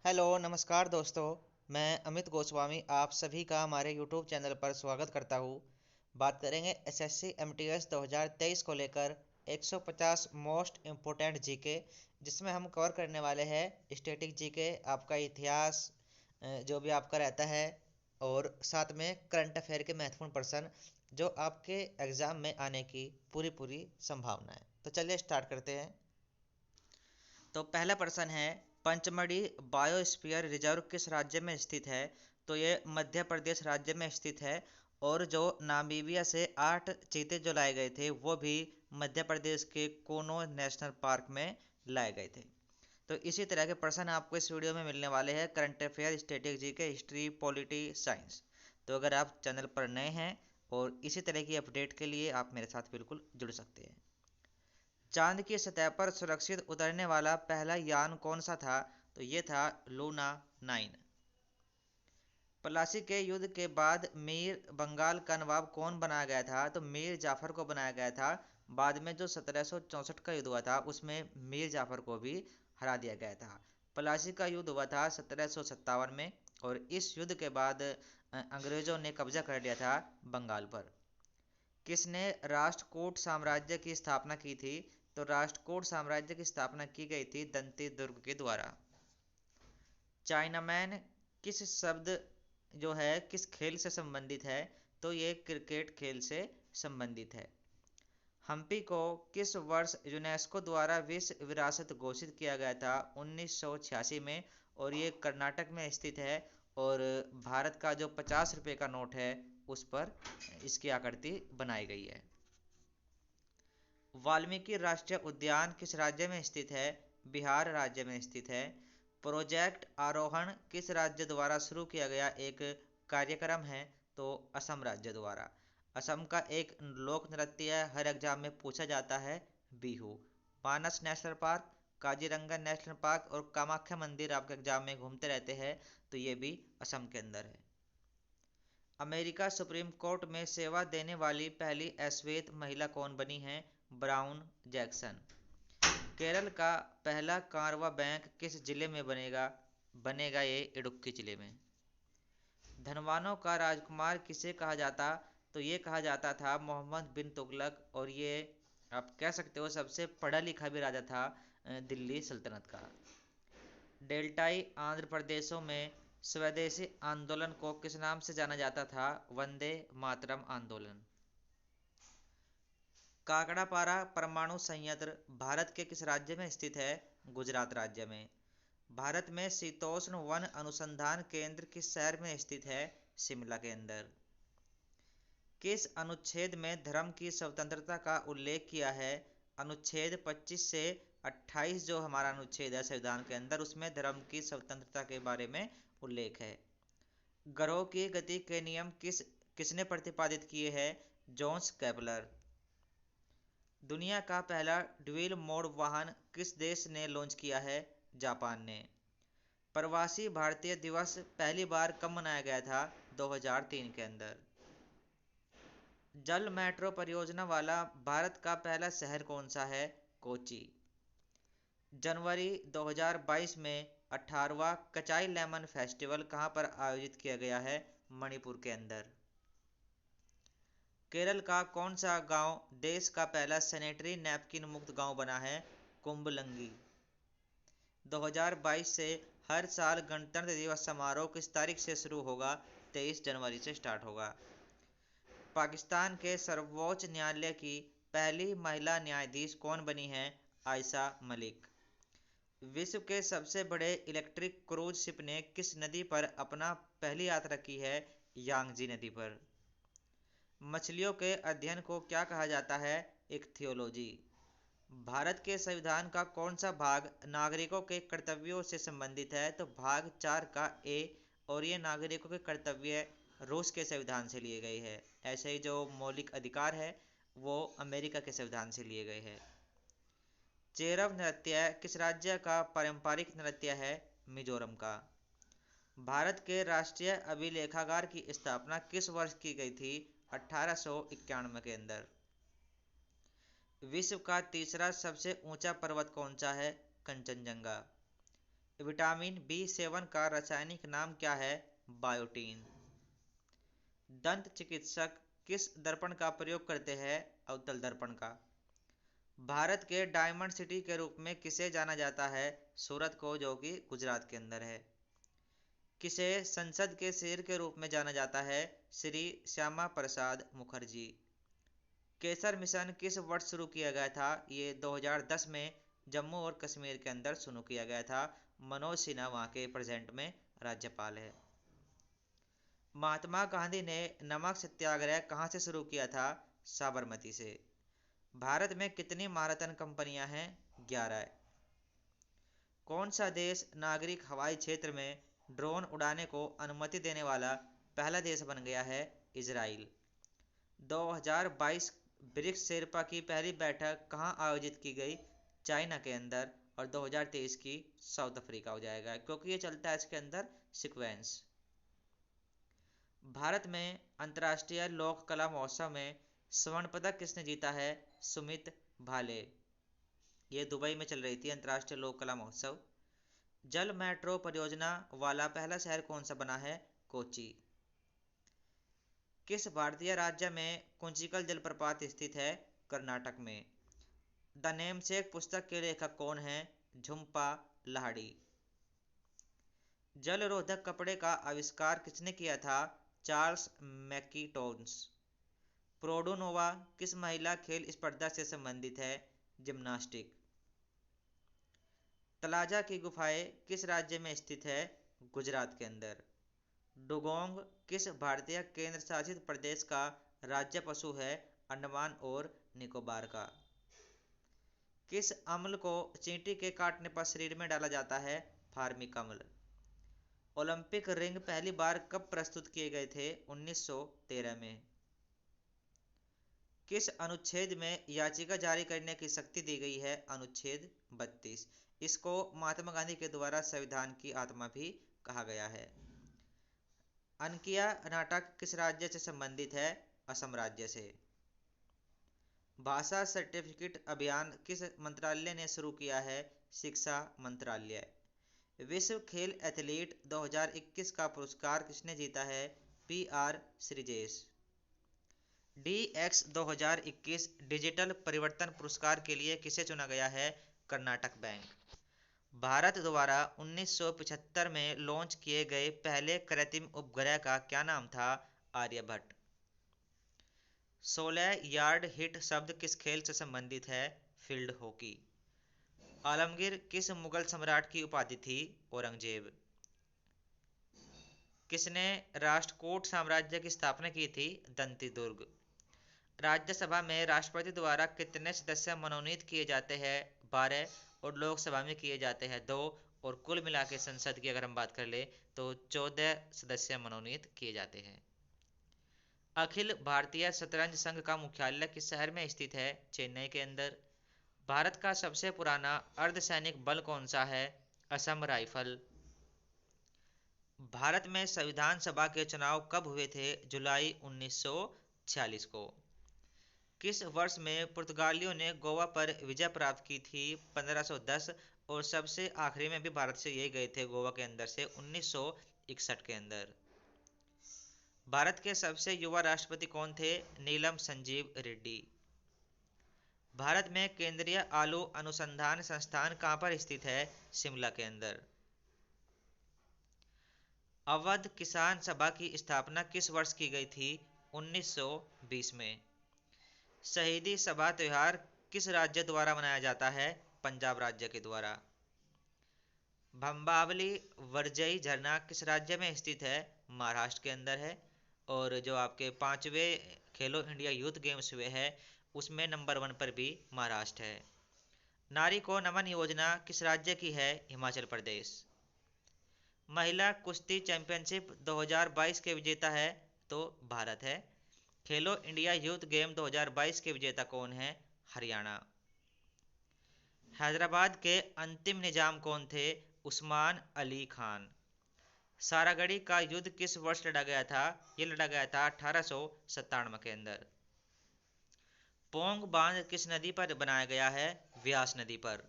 Hello नमस्कार दोस्तों। मैं अमित गोस्वामी आप सभी का हमारे यूट्यूब चैनल पर स्वागत करता हूँ। बात करेंगे एसएससी एमटीएस 2023 को लेकर 150 मोस्ट इम्पोर्टेंट जीके, जिसमें हम कवर करने वाले हैं स्टैटिक जीके, आपका इतिहास जो भी आपका रहता है, और साथ में करंट अफेयर के महत्वपूर्ण प्रश्न जो आपके एग्ज़ाम में आने की पूरी पूरी संभावना है। तो चलिए स्टार्ट करते हैं। तो पहला प्रश्न है, पंचमढ़ी बायोस्फीयर रिजर्व किस राज्य में स्थित है? तो ये मध्य प्रदेश राज्य में स्थित है। और जो नामीबिया से 8 चीते जो लाए गए थे वो भी मध्य प्रदेश के कोनो नेशनल पार्क में लाए गए थे। तो इसी तरह के प्रश्न आपको इस वीडियो में मिलने वाले हैं, current affair, static GK, history, polity, science. तो अगर आप चैनल पर नए हैं और इसी तरह की अपडेट के लिए आप मेरे साथ बिल्कुल जुड़ सकते हैं। चांद की सतह पर सुरक्षित उतरने वाला पहला यान कौन सा था? तो ये था लूना 9। प्लासी के युद्ध के बाद मीर बंगाल का नवाब कौन बनाया गया था? तो मीर जाफर को बनाया गया था। बाद में जो 1764 का युद्ध हुआ था उसमें मीर जाफर को भी हरा दिया गया था। प्लासी का युद्ध हुआ था 1757 में, और इस युद्ध के बाद अंग्रेजों ने कब्जा कर लिया था बंगाल पर। किसने राष्ट्रकूट साम्राज्य की स्थापना की थी? तो राष्ट्रकूट साम्राज्य की स्थापना की गई थी दंती दुर्ग के द्वारा। चाइनामैन किस शब्द जो है किस खेल से संबंधित है? तो ये क्रिकेट खेल से संबंधित है। हम्पी को किस वर्ष यूनेस्को द्वारा विश्व विरासत घोषित किया गया था? 1986 में, और ये कर्नाटक में स्थित है। और भारत का जो 50 रुपये का नोट है उस पर इसकी आकृति बनाई गई है। वाल्मीकि राष्ट्रीय उद्यान किस राज्य में स्थित है? बिहार राज्य में स्थित है। प्रोजेक्ट आरोहण किस राज्य द्वारा शुरू किया गया एक कार्यक्रम है? तो असम राज्य द्वारा। असम का एक लोक नृत्य है, हर एग्जाम में पूछा जाता है, Bihu. Manas national park, Kaziranga national park और कामाख्या मंदिर आपके एग्जाम में घूमते रहते हैं, तो ये भी असम के अंदर है। अमेरिका सुप्रीम कोर्ट में सेवा देने वाली पहली अश्वेत महिला कौन बनी है? Brown Jackson. केरल का पहला कार्वा बैंक किस जिले में बनेगा ये इडुक्की जिले में। धनवानों का राजकुमार किसे कहा जाता? तो ये कहा जाता था मोहम्मद बिन तुगलक, और ये आप कह सकते हो सबसे पढ़ा लिखा भी राजा था दिल्ली सल्तनत का। डेल्टाई आंध्र प्रदेशों में स्वदेशी आंदोलन को किस नाम से जाना जाता था? वंदे मातरम आंदोलन। काकड़ापारा परमाणु संयंत्र भारत के किस राज्य में स्थित है? गुजरात राज्य में। भारत में शीतोष्ण वन अनुसंधान केंद्र किस शहर में स्थित है? शिमला के अंदर। किस अनुच्छेद में धर्म की स्वतंत्रता का उल्लेख किया है? अनुच्छेद 25 से 28 जो हमारा अनुच्छेद है संविधान के अंदर, उसमें धर्म की स्वतंत्रता के बारे में उल्लेख है। ग्रहों की गति के नियम किसने प्रतिपादित किए हैं? Johannes Kepler. दुनिया का पहला ड्यूल मोड वाहन किस देश ने लॉन्च किया है? जापान ने। प्रवासी भारतीय दिवस पहली बार कब मनाया गया था? 2003 के अंदर। जल मेट्रो परियोजना वाला भारत का पहला शहर कौन सा है? कोची। जनवरी 2022 में 18वां कचाई लेमन फेस्टिवल कहाँ पर आयोजित किया गया है? मणिपुर के अंदर। केरल का कौन सा गांव देश का पहला सैनिटरी नैपकिन मुक्त गांव बना है? कुंबलंगी। 2022 से हर साल गणतंत्र दिवस समारोह किस तारीख से शुरू होगा? 23 जनवरी से स्टार्ट होगा। पाकिस्तान के सर्वोच्च न्यायालय की पहली महिला न्यायाधीश कौन बनी है? आयशा मलिक। विश्व के सबसे बड़े इलेक्ट्रिक क्रूज शिप ने किस नदी पर अपना पहली यात्रा की है? यांगजी नदी पर। मछलियों के अध्ययन को क्या कहा जाता है? इक्थियोलॉजी। भारत के संविधान का कौन सा भाग नागरिकों के कर्तव्यों से संबंधित है? तो भाग 4 का ए, और ये नागरिकों के कर्तव्य रूस के संविधान से लिए गए हैं। ऐसे ही जो मौलिक अधिकार है वो अमेरिका के संविधान से लिए गए हैं। चेरव नृत्य किस राज्य का पारंपरिक नृत्य है? मिजोरम का। भारत के राष्ट्रीय अभिलेखागार की स्थापना किस वर्ष की गई थी? 1891 के अंदर। विश्व का तीसरा सबसे ऊंचा पर्वत कौन सा है? कंचनजंगा। विटामिन B7 का रासायनिक नाम क्या है? बायोटीन। दंत चिकित्सक किस दर्पण का प्रयोग करते हैं? अवतल दर्पण का। भारत के डायमंड सिटी के रूप में किसे जाना जाता है? सूरत को, जो कि गुजरात के अंदर है। किसे संसद के शेर के रूप में जाना जाता है? श्री श्यामा प्रसाद मुखर्जी। केसर मिशन किस वर्ष शुरू किया गया था? ये 2010 में जम्मू और कश्मीर के अंदर शुरू किया गया था। मनोज सिन्हा वहाँ के प्रेजेंट में राज्यपाल है। महात्मा गांधी ने नमक सत्याग्रह कहाँ से शुरू किया था? साबरमती से। भारत में कितनी मैराथन कंपनियां हैं? 11। कौन सा देश नागरिक हवाई क्षेत्र में ड्रोन उड़ाने को अनुमति देने वाला पहला देश बन गया है? इजराइल। 2022 ब्रिक्स शेरपा की पहली बैठक कहाँ आयोजित की गई? चाइना के अंदर। और 2023 की साउथ अफ्रीका हो जाएगा, क्योंकि ये चलता है इसके अंदर सीक्वेंस। भारत में अंतर्राष्ट्रीय लोक कला महोत्सव में स्वर्ण पदक किसने जीता है? सुमित भाले। ये दुबई में चल रही थी अंतर्राष्ट्रीय लोक कला महोत्सव। जल मेट्रो परियोजना वाला पहला शहर कौन सा बना है? कोच्चि। किस भारतीय राज्य में कुंचिकल जलप्रपात स्थित है? कर्नाटक में। द नेमसेक पुस्तक के लेखक कौन है? झुम्पा लाहिड़ी। जल रोधक कपड़े का आविष्कार किसने किया था? चार्ल्स मैकीटोन्स। प्रोडोनोवा किस महिला खेल स्पर्धा से संबंधित है? जिम्नास्टिक। तलाजा की गुफाएं किस राज्य में स्थित है? गुजरात के अंदर। डुगोंग किस भारतीय केंद्र शासित प्रदेश का राज्य पशु है? अंडमान और निकोबार का। किस अम्ल को चींटी के काटने पर शरीर में डाला जाता है? फार्मिक अम्ल। ओलंपिक रिंग पहली बार कब प्रस्तुत किए गए थे? 1913 में। किस अनुच्छेद में याचिका जारी करने की शक्ति दी गई है? अनुच्छेद 32। इसको महात्मा गांधी के द्वारा संविधान की आत्मा भी कहा गया है। अनकिया नाटक किस राज्य से संबंधित है? असम राज्य से। भाषा सर्टिफिकेट अभियान किस मंत्रालय ने शुरू किया है? शिक्षा मंत्रालय। विश्व खेल एथलीट 2021 का पुरस्कार किसने जीता है? PR श्रीजेश। DX 2021 डिजिटल परिवर्तन पुरस्कार के लिए किसे चुना गया है? कर्नाटक बैंक। भारत द्वारा 1975 में लॉन्च किए गए पहले कृत्रिम उपग्रह का क्या नाम था? आर्यभट्ट। 16 यार्ड हिट शब्द किस खेल से संबंधित है? Field hockey. आलमगीर किस मुगल सम्राट की उपाधि थी? औरंगजेब। किसने राष्ट्रकूट साम्राज्य की स्थापना की थी? दंती दुर्ग। राज्यसभा में राष्ट्रपति द्वारा कितने सदस्य मनोनीत किए जाते हैं? 12। और लोकसभा में किए जाते हैं 2। और कुल मिला के संसद की अगर हम बात कर ले तो 14 सदस्य मनोनीत किए जाते हैं। अखिल भारतीय शतरंज संघ का मुख्यालय किस शहर में स्थित है? चेन्नई के अंदर। भारत का सबसे पुराना अर्धसैनिक बल कौन सा है? असम राइफल। भारत में संविधान सभा के चुनाव कब हुए थे? जुलाई 1946 को। किस वर्ष में पुर्तगालियों ने गोवा पर विजय प्राप्त की थी? 1510। और सबसे आखिरी में भी भारत से यही गए थे गोवा के अंदर से 1961 के अंदर। भारत के सबसे युवा राष्ट्रपति कौन थे? नीलम संजीव रेड्डी। भारत में केंद्रीय आलू अनुसंधान संस्थान कहाँ पर स्थित है? शिमला के अंदर। अवध किसान सभा की स्थापना किस वर्ष की गई थी? 1920 में। शहीदी सभा त्योहार किस राज्य द्वारा मनाया जाता है? पंजाब राज्य के द्वारा। भंबावली वर्जयी झरना किस राज्य में स्थित है? महाराष्ट्र के अंदर है। और जो आपके 5वें खेलो इंडिया यूथ गेम्स हुए हैं उसमें नंबर 1 पर भी महाराष्ट्र है। नारी को नमन योजना किस राज्य की है? हिमाचल प्रदेश। महिला कुश्ती चैंपियनशिप 2022 के विजेता है तो भारत है। खेलो इंडिया यूथ गेम 2022 के विजेता कौन है? हरियाणा। हैदराबाद के अंतिम निजाम कौन थे? उस्मान अली खान। सारागढ़ी का युद्ध किस वर्ष लड़ा गया था? ये लड़ा गया था 1897 के अंदर। पोंग बांध किस नदी पर बनाया गया है? व्यास नदी पर।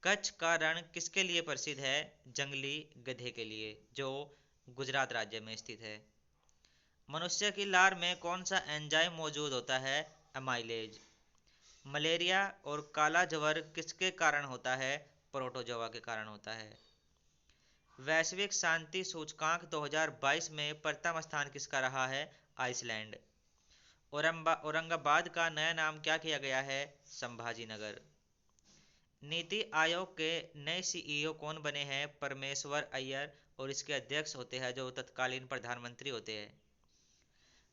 कच्छ का रण किसके लिए प्रसिद्ध है? जंगली गधे के लिए, जो गुजरात राज्य में स्थित है। मनुष्य की लार में कौन सा एंजाइम मौजूद होता है? अमाइलेज। मलेरिया और काला ज्वर किसके कारण होता है? प्रोटोजोआ के कारण होता है। वैश्विक शांति सूचकांक 2022 में प्रथम स्थान किसका रहा है? आइसलैंड। औरंगाबाद का नया नाम क्या किया गया है? संभाजी नगर। नीति आयोग के नए सीईओ कौन बने हैं? परमेश्वर अय्यर, और इसके अध्यक्ष होते हैं जो तत्कालीन प्रधानमंत्री होते हैं।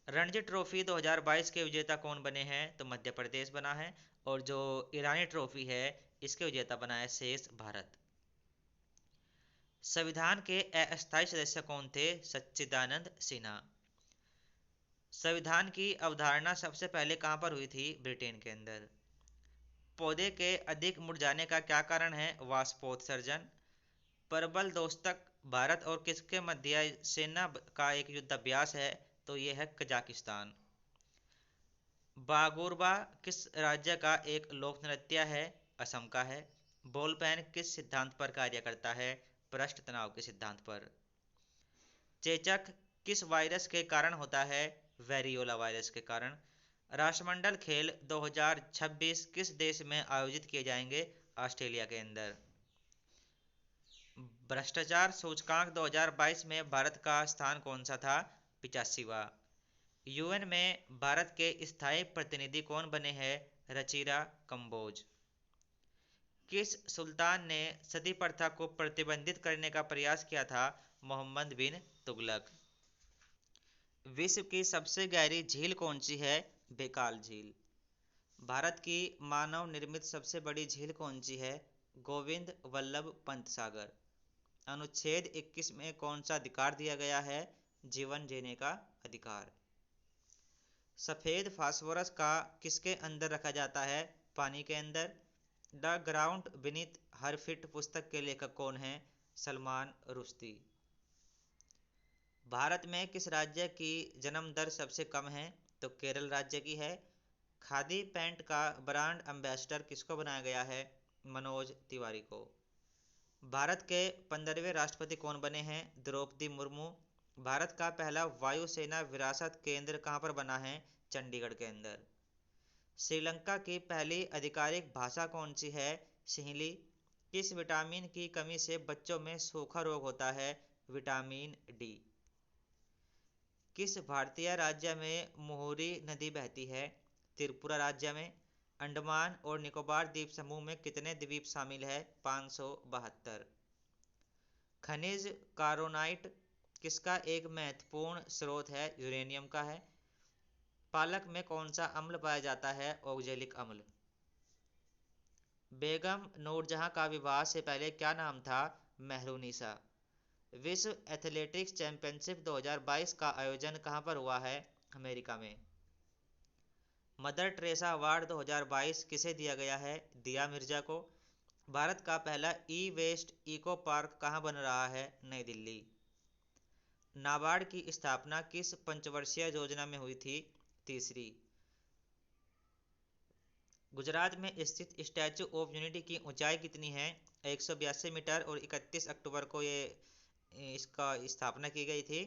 रणजी ट्रॉफी 2022 के विजेता कौन बने हैं? तो मध्य प्रदेश बना है। और जो ईरानी ट्रॉफी है इसके विजेता बना है शेष भारत। संविधान के अस्थायी सदस्य कौन थे? सच्चिदानंद सिन्हा। संविधान की अवधारणा सबसे पहले कहां पर हुई थी? ब्रिटेन के अंदर। पौधे के अधिक मुरझाने का क्या कारण है? वाष्पोत्सर्जन। प्रबल दोस्तक भारत और किसके मध्य सेना का एक युद्धाभ्यास है? तो ये है कजाकिस्तान। बागुरबा किस राज्य का एक लोक नृत्य है? असम का है। बॉल पेन किस सिद्धांत पर कार्य करता है? पृष्ठ तनाव के सिद्धांत पर। चेचक किस वायरस के कारण होता है? वेरियोला वायरस के कारण। राष्ट्रमंडल खेल 2026 किस देश में आयोजित किए जाएंगे? ऑस्ट्रेलिया के अंदर। भ्रष्टाचार सूचकांक 2022 में भारत का स्थान कौन सा था? 85वां। यूएन में भारत के स्थायी प्रतिनिधि कौन बने हैं? रचीरा कंबोज। किस सुल्तान ने सती प्रथा को प्रतिबंधित करने का प्रयास किया था? मोहम्मद बिन तुगलक। विश्व की सबसे गहरी झील कौन सी है? बेकाल झील। भारत की मानव निर्मित सबसे बड़ी झील कौन सी है? गोविंद वल्लभ पंत सागर। अनुच्छेद 21 में कौन सा अधिकार दिया गया है? जीवन जीने का अधिकार। सफेद फास्फोरस का किसके अंदर रखा जाता है? पानी के अंदर। The ground beneath her feet पुस्तक के लेखक कौन हैं? सलमान रुश्दी। भारत में किस राज्य की जन्म दर सबसे कम है? तो केरल राज्य की है। खादी पैंट का ब्रांड एम्बेसडर किसको बनाया गया है? मनोज तिवारी को। भारत के 15वें राष्ट्रपति कौन बने हैं? द्रौपदी मुर्मू। भारत का पहला वायुसेना विरासत केंद्र कहाँ पर बना है? चंडीगढ़ के अंदर। श्रीलंका की पहली आधिकारिक भाषा कौन सी है? सिंहली। किस विटामिन की कमी से बच्चों में सूखा रोग होता है? Vitamin D. किस भारतीय राज्य में मुहुरी नदी बहती है? त्रिपुरा राज्य में। अंडमान और निकोबार द्वीप समूह में कितने द्वीप शामिल है? 572। खनिज कारोनाइट किसका एक महत्वपूर्ण स्रोत है? यूरेनियम का है। पालक में कौन सा अम्ल पाया जाता है? ऑक्जेलिक अम्ल। बेगम नूरजहां का विवाह से पहले क्या नाम था? मेहरुनिसा। विश्व एथलेटिक्स चैंपियनशिप 2022 का आयोजन कहां पर हुआ है? अमेरिका में। मदर टेरेसा अवार्ड 2022 किसे दिया गया है? दिया मिर्जा को। भारत का पहला ई वेस्ट इको पार्क कहां बन रहा है? नई दिल्ली। नाबार्ड की स्थापना किस पंचवर्षीय योजना में हुई थी? तीसरी। गुजरात में स्थित स्टैचू ऑफ यूनिटी की ऊंचाई कितनी है? 182 मीटर, और 31 अक्टूबर को ये इसका स्थापना की गई थी।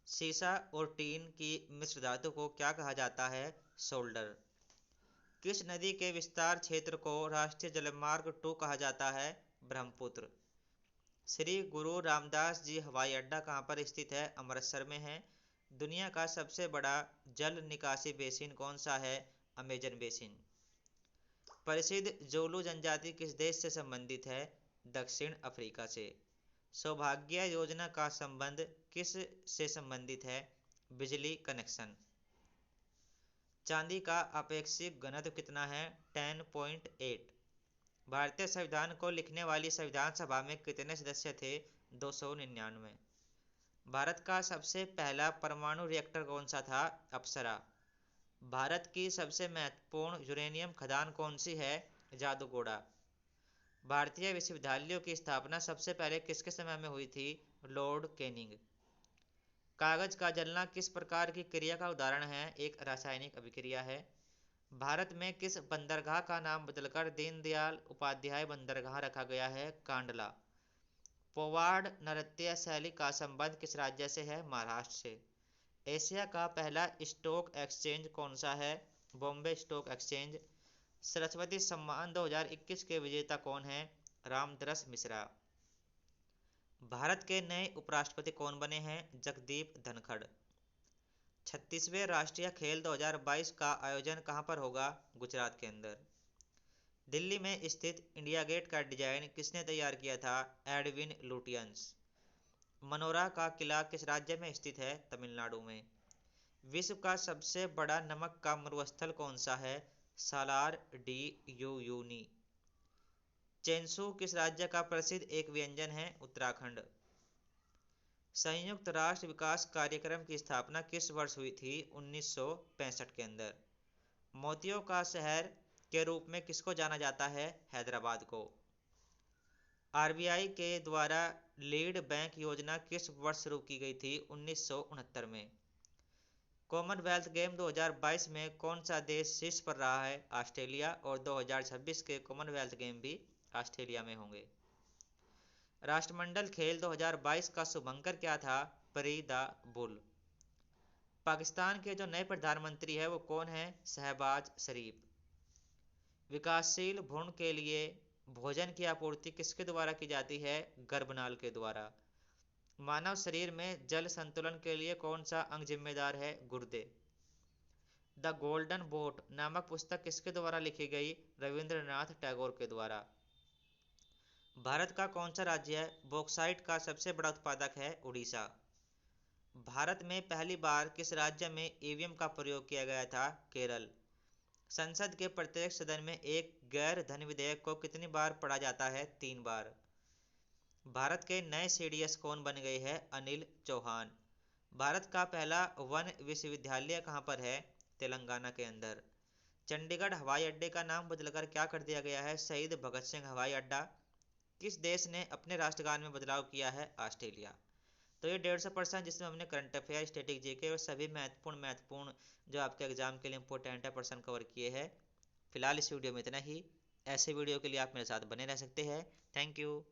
सीसा और टीन की मिश्र धातु को क्या कहा जाता है? सोल्डर। किस नदी के विस्तार क्षेत्र को राष्ट्रीय जलमार्ग 2 कहा जाता है? ब्रह्मपुत्र। श्री गुरु रामदास जी हवाई अड्डा कहाँ पर स्थित है? अमृतसर में है। दुनिया का सबसे बड़ा जल निकासी बेसिन कौन सा है? Amazon basin. प्रसिद्ध जोलू जनजाति किस देश से संबंधित है? दक्षिण अफ्रीका से। सौभाग्य योजना का संबंध किस से संबंधित है? बिजली कनेक्शन। चांदी का अपेक्षित घनत्व कितना है? 10.8। भारतीय संविधान को लिखने वाली संविधान सभा में कितने सदस्य थे? 299। भारत का सबसे पहला परमाणु रिएक्टर कौन सा था? अप्सरा। भारत की सबसे महत्वपूर्ण यूरेनियम खदान कौन सी है? जादूगोड़ा। भारतीय विश्वविद्यालयों की स्थापना सबसे पहले किसके समय में हुई थी? Lord Canning. कागज का जलना किस प्रकार की क्रिया का उदाहरण है? एक रासायनिक अभिक्रिया है। भारत में किस बंदरगाह का नाम बदलकर दीनदयाल उपाध्याय बंदरगाह रखा गया है? कांडला। पोवाड़ नृत्य शैली का संबंध किस राज्य से है? महाराष्ट्र से। एशिया का पहला स्टॉक एक्सचेंज कौन सा है? Bombay stock exchange. सरस्वती सम्मान 2021 के विजेता कौन है? रामदरस मिश्रा। भारत के नए उपराष्ट्रपति कौन बने हैं? जगदीप धनखड़। 36वें राष्ट्रीय खेल 2022 का आयोजन कहां पर होगा? गुजरात के अंदर। दिल्ली में स्थित इंडिया गेट का डिजाइन किसने तैयार किया था? Edwin Lutyens. मनोरा का किला किस राज्य में स्थित है? तमिलनाडु में। विश्व का सबसे बड़ा नमक का मरुस्थल कौन सा है? Salar de यूयूनी। चेंसू किस राज्य का प्रसिद्ध एक व्यंजन है? उत्तराखंड। संयुक्त राष्ट्र विकास कार्यक्रम की स्थापना किस वर्ष हुई थी? 1965 के अंदर। मोतियों का शहर के रूप में किसको जाना जाता है? हैदराबाद को। आरबीआई के द्वारा लीड बैंक योजना किस वर्ष शुरू की गई थी? 1969 में। कॉमनवेल्थ गेम 2022 में कौन सा देश शीर्ष पर रहा है? ऑस्ट्रेलिया। और 2026 के कॉमनवेल्थ गेम भी ऑस्ट्रेलिया में होंगे। राष्ट्रमंडल खेल 2022 का शुभंकर क्या था? परी द बुल। पाकिस्तान के जो नए प्रधानमंत्री है वो कौन है? शहबाज शरीफ। विकासशील भ्रूण के लिए भोजन की आपूर्ति किसके द्वारा की जाती है? गर्भनाल के द्वारा। मानव शरीर में जल संतुलन के लिए कौन सा अंग जिम्मेदार है? गुर्दे। द गोल्डन बोट नामक पुस्तक किसके द्वारा लिखी गई? रविंद्रनाथ टैगोर के द्वारा। भारत का कौन सा राज्य है बॉक्साइट का सबसे बड़ा उत्पादक है? उड़ीसा। भारत में पहली बार किस राज्य में ईवीएम का प्रयोग किया गया था? केरल। संसद के प्रत्येक सदन में एक गैर धन विधेयक को कितनी बार पढ़ा जाता है? 3 बार। भारत के नए सीडीएस कौन बन गए हैं? अनिल चौहान। भारत का पहला वन विश्वविद्यालय कहाँ पर है? तेलंगाना के अंदर। चंडीगढ़ हवाई अड्डे का नाम बदलकर क्या कर दिया गया है? शहीद भगत सिंह हवाई अड्डा। किस देश ने अपने राष्ट्रगान में बदलाव किया है? ऑस्ट्रेलिया। तो ये 150 प्रश्न जिसमें हमने करंट अफेयर, स्टैटिक जीके और सभी महत्वपूर्ण जो आपके एग्जाम के लिए इंपॉर्टेंट है प्रश्न कवर किए हैं। फिलहाल इस वीडियो में इतना ही। ऐसे वीडियो के लिए आप मेरे साथ बने रह सकते हैं। Thank you.